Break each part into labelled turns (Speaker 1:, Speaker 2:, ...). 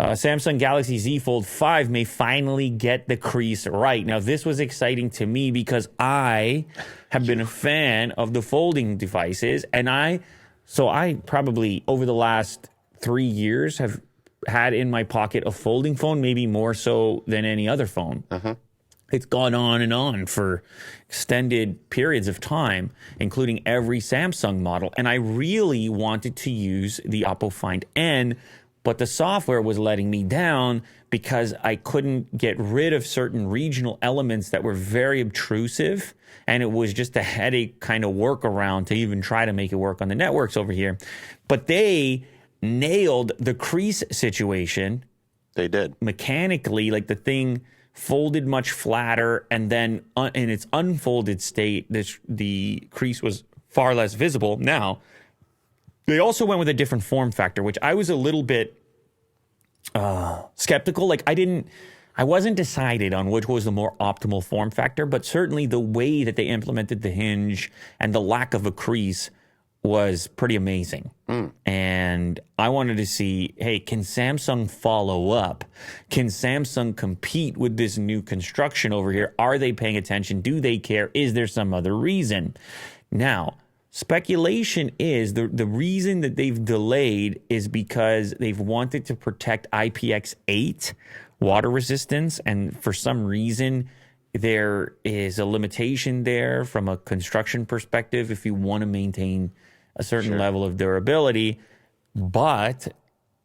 Speaker 1: Samsung Galaxy Z Fold 5 may finally get the crease right. Now, this was exciting to me because I have been a fan of the folding devices, and I probably over the last 3 years have had in my pocket a folding phone, maybe more so than any other phone. It's gone on and on for extended periods of time, including every Samsung model. And I really wanted to use the Oppo Find N, but the software was letting me down because I couldn't get rid of certain regional elements that were very obtrusive. And it was just a headache kind of workaround to even try to make it work on the networks over here. But they nailed the crease situation.
Speaker 2: They did.
Speaker 1: Mechanically, like the thing folded much flatter, and then in its unfolded state, the crease was far less visible. Now, they also went with a different form factor, which I was a little bit skeptical. Like I wasn't decided on which was the more optimal form factor, but certainly the way that they implemented the hinge and the lack of a crease was pretty amazing. And I wanted to see, hey, can Samsung follow up? Can Samsung compete with this new construction over here? Are they paying attention? Do they care? Is there some other reason? Now, speculation is the reason that they've delayed is because they've wanted to protect IPX8 water resistance. And for some reason, there is a limitation there from a construction perspective if you want to maintain a certain level of durability. But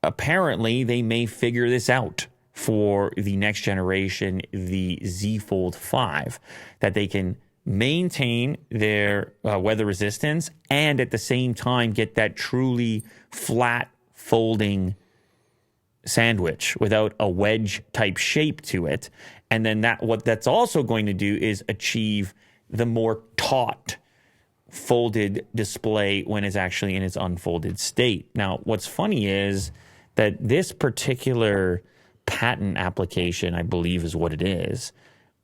Speaker 1: apparently they may figure this out for the next generation, the Z Fold 5, that they can maintain their weather resistance and at the same time get that truly flat folding sandwich without a wedge type shape to it. And then what that's also going to do is achieve the more taut folded display when it's actually in its unfolded state. Now, what's funny is that this particular patent application, I believe is what it is,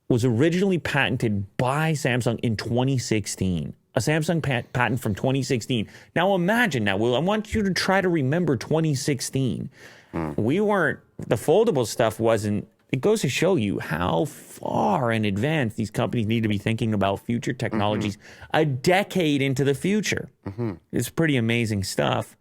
Speaker 1: was originally patented by Samsung in 2016. A Samsung patent from 2016. Now imagine that, Will. I want you to try to remember 2016. The foldable stuff wasn't. It goes to show you how far in advance these companies need to be thinking about future technologies a decade into the future. It's pretty amazing stuff.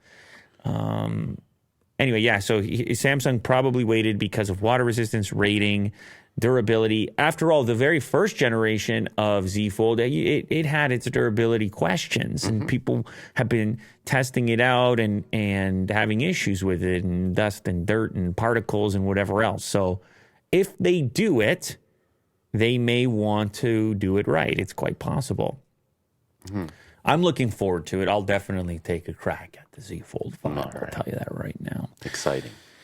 Speaker 1: Anyway, yeah, so Samsung probably waited because of water resistance, rating, durability. After all, the very first generation of Z Fold, it had its durability questions, and people have been testing it out and having issues with it, and dust and dirt and particles and whatever else. So if they do it, they may want to do it right. It's quite possible. I'm looking forward to it. I'll definitely take a crack at the Z Fold 5. I'll tell you that right now.
Speaker 2: Exciting.